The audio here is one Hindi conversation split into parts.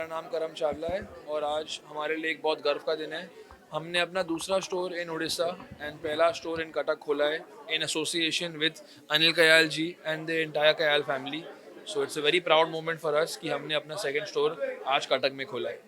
मेरा नाम करम चावला है और आज हमारे लिए एक बहुत गर्व का दिन है। हमने अपना दूसरा स्टोर इन उड़ीसा एंड पहला स्टोर इन कटक खोला है in association with Anil Kayal ji and the entire Kayal family. So it's a very proud moment for us कि हमने अपना सेकंड स्टोर आज कटक में खोला है।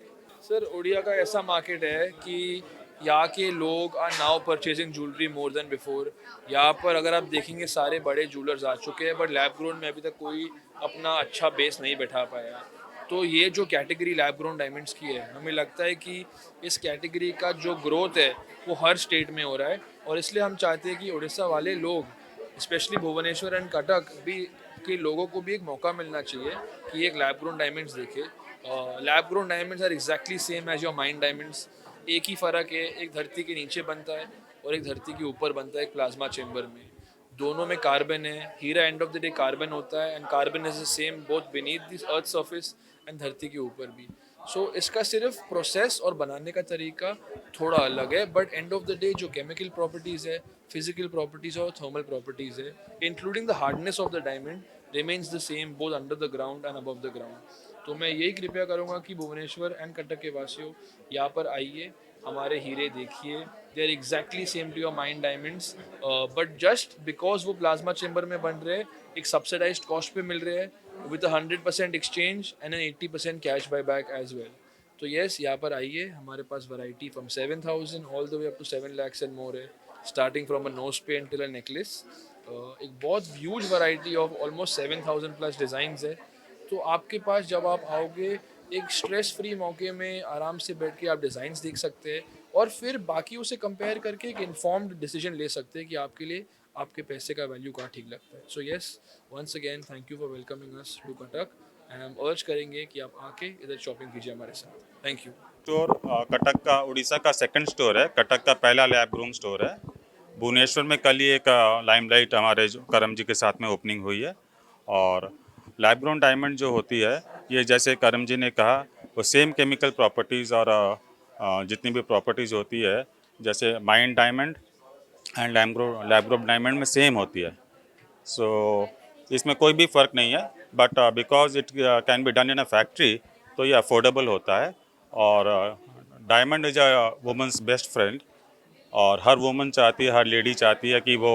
सर, उड़िया का ऐसा मार्केट है कि यहाँ के लोग are now purchasing jewellery more than before. यहाँ पर अगर आप देखेंगे सारे बड़े ज्वेलर्स आ चुके हैं, बट लैब ग्रोन में अभी तक कोई अपना अच्छा बेस नहीं बैठा पाया। तो ये जो कैटेगरी लैब ग्रोन डायमंड्स की है, हमें लगता है कि इस कैटेगरी का जो ग्रोथ है वो हर स्टेट में हो रहा है और इसलिए हम चाहते हैं कि उड़ीसा वाले लोग स्पेशली भुवनेश्वर एंड कटक भी के लोगों को भी एक मौका मिलना चाहिए कि एक लैब ग्रोन डायमंड्स देखे। Lab grown diamonds are exactly same as your mined diamonds. एक ही फ़र्क है, एक धरती के नीचे बनता है और एक धरती के ऊपर बनता है एक प्लाज्मा चेम्बर में। दोनों में कार्बन है, हीरा end of the day carbon होता है and carbon is the same both beneath this earth surface and धरती के ऊपर भी। सो इसका सिर्फ प्रोसेस और बनाने का तरीका थोड़ा अलग है, but and of the day जो केमिकल प्रॉपर्टीज़ है, फिजिकल प्रॉपर्टीज़ और थर्मल प्रॉपर्टीज़ है, including the hardness of the diamond remains the same both under the ground and above the ground. तो मैं यही कृपया करूँगा कि भुवनेश्वर एंड कटक के वासियों यहाँ पर आइए, हमारे हीरे देखिए। They are exactly same to your mined diamonds, but just because वो प्लाज्मा चेम्बर में बन रहे हैं, एक सब्सिडाइज्ड कॉस्ट पे मिल रहे हैं with 100% exchange and an 80% cash buy back as well. तो येस, यहाँ पर आइए, हमारे पास variety from 7,000 all the way up to 7 lakhs and more है, स्टार्टिंग फ्रॉम अ नोज पे टिल अ नेकलेस। एक बहुत huge variety of almost 7,000 plus designs है। तो आपके पास जब आप आओगे, एक स्ट्रेस फ्री मौके में आराम से बैठ के आप डिज़ाइंस देख सकते हैं और फिर बाकी उसे कंपेयर करके एक इन्फॉर्म्ड डिसीजन ले सकते हैं कि आपके लिए आपके पैसे का वैल्यू कहाँ ठीक लगता है। So yes, once again thank you for welcoming us to Cuttack and हम अर्ज करेंगे कि आप आके इधर शॉपिंग कीजिए हमारे साथ। Thank you. स्टोर कटक का उड़ीसा का सेकंड स्टोर है। कटक का पहला लैब ग्रूम स्टोर है। भुवनेश्वर में कल ही एक लाइमलाइट हमारे जो करम जी के साथ में ओपनिंग हुई है। और लैब ग्रोन डायमंड जो होती है, ये जैसे करम जी ने कहा, वो सेम केमिकल प्रॉपर्टीज़ और जितनी भी प्रॉपर्टीज़ होती है, जैसे mind diamond and lab grown diamond में सेम होती है। सो इसमें कोई भी फ़र्क नहीं है, but because it can be done in a factory, तो ये अफोर्डेबल होता है। और diamond is a women's best friend, और हर वुमन चाहती है, हर लेडी चाहती है कि वो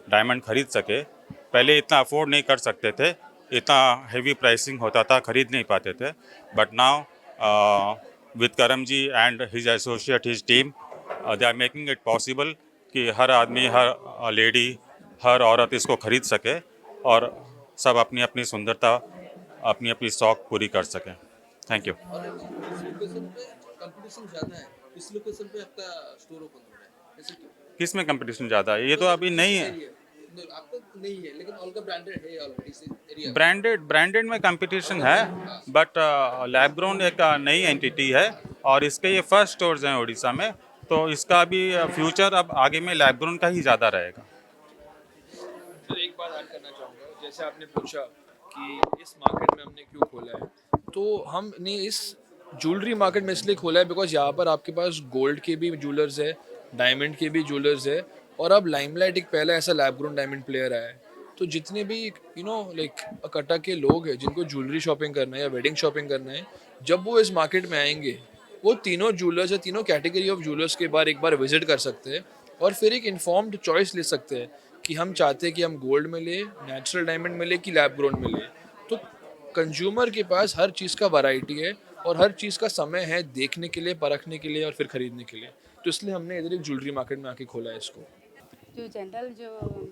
डायमंड खरीद सके। पहले इतना अफोर्ड नहीं कर सकते थे, इतना हेवी प्राइसिंग होता था, खरीद नहीं पाते थे। But now with Karam ji and his associate his team, they are making it possible कि हर आदमी, हर लेडी, हर औरत इसको खरीद सके और सब अपनी अपनी सुंदरता, अपनी अपनी शौक पूरी कर सकें। Thank you. और इस लोकेशन पे कंपटीशन ज़्यादा है, इस लोकेशन पे आपका स्टोर ओपन हो रहा है, ऐसे क्यों? किस में कंपटीशन ज़्यादा है? ये तो अभी नहीं है। आपका नहीं है, लेकिन ऑल का ब्रांडेड है ऑलरेडी इस एरिया में। ब्रांडेड में कंपटीशन है, बट लैब ग्रोन एक नई एंटिटी है और इसके ये फर्स्ट स्टोर्स हैं उड़ीसा में, तो इसका भी फ्यूचर अब आगे में लैब ग्रोन का ही ज़्यादा रहेगा। सर, एक बात ऐड करना चाहूँगा, जैसे आपने पूछा कि इस मार्केट में हमने क्यों खोला है, तो हमने इस ज्वेलरी मार्केट में इसलिए खोला है बिकॉज यहाँ पर आपके पास गोल्ड के भी ज्वेलर्स है, डायमंड के भी ज्वेलर्स है और अब लाइमलाइट एक पहला ऐसा लैब ग्रोन डायमंड प्लेयर आया है। तो जितने भी लाइक कटक के लोग हैं जिनको ज्वेलरी शॉपिंग करना है या वेडिंग शॉपिंग करना है, जब वो इस मार्केट में आएंगे, वो तीनों ज्वेलर्स या तीनों कैटेगरी ऑफ ज्वेलर्स के बार एक बार विजिट कर सकते हैं और फिर एक इन्फॉर्म्ड चॉइस ले सकते हैं कि हम चाहते हैं कि हम गोल्ड में ले, नेचुरल डायमंड में ले कि लैब ग्रोन में ले। तो कंज्यूमर के पास हर चीज़ का वैरायटी है और हर चीज़ का समय है देखने के लिए, परखने के लिए और फिर खरीदने के लिए। तो इसलिए हमने इधर एक ज्वेलरी मार्केट में आके खोला है इसको। जो जनरल जो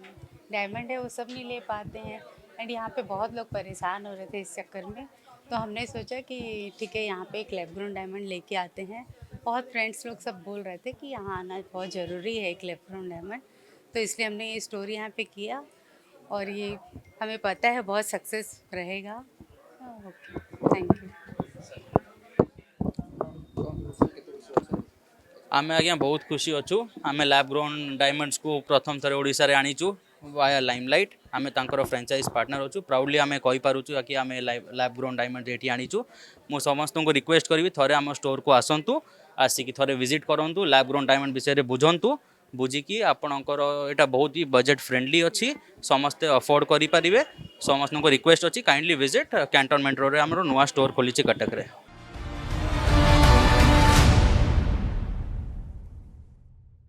डायमंड है वो सब नहीं ले पाते हैं एंड यहाँ पे बहुत लोग परेशान हो रहे थे इस चक्कर में। तो हमने सोचा कि ठीक है, यहाँ पे एक लैब ग्रोन डायमंड लेके आते हैं। बहुत फ्रेंड्स लोग सब बोल रहे थे कि यहाँ आना बहुत ज़रूरी है एक लैब ग्रोन डायमंड, तो इसलिए हमने ये स्टोर यहाँ पे किया और ये हमें पता है बहुत सक्सेस रहेगा। Okay, thank you. आमे आज्ञा बहुत खुशी अच्छु। आमे लैब ग्रोन डायमंड्स को प्रथम थर ओडिशा रे आनीचु वाया लाइमलाइट। आमे तांकर फ्रेंचाइज पार्टनर अच्छु। प्राउडली आमे कहि पारुचु कि आमे लैब ग्रोन डायमंड एठी आनीचु। मु समस्त को रिक्वेस्ट करी थरे आम स्टोर को आसंतु, आसिक थरे विजिट करंतु, लैब ग्रोन डायमंड विषय बुझंतु, बुझिकी आपणकर एटा बहुत ही बजेट फ्रेंडली अच्छी, समस्ते अफोर्ड करि परिबे। समस्त को रिक्वेस्ट अच्छी, काइंडली विजिट कैंटोनमेंट रोड रे हमरो नुआ स्टोर खोली कटक रे।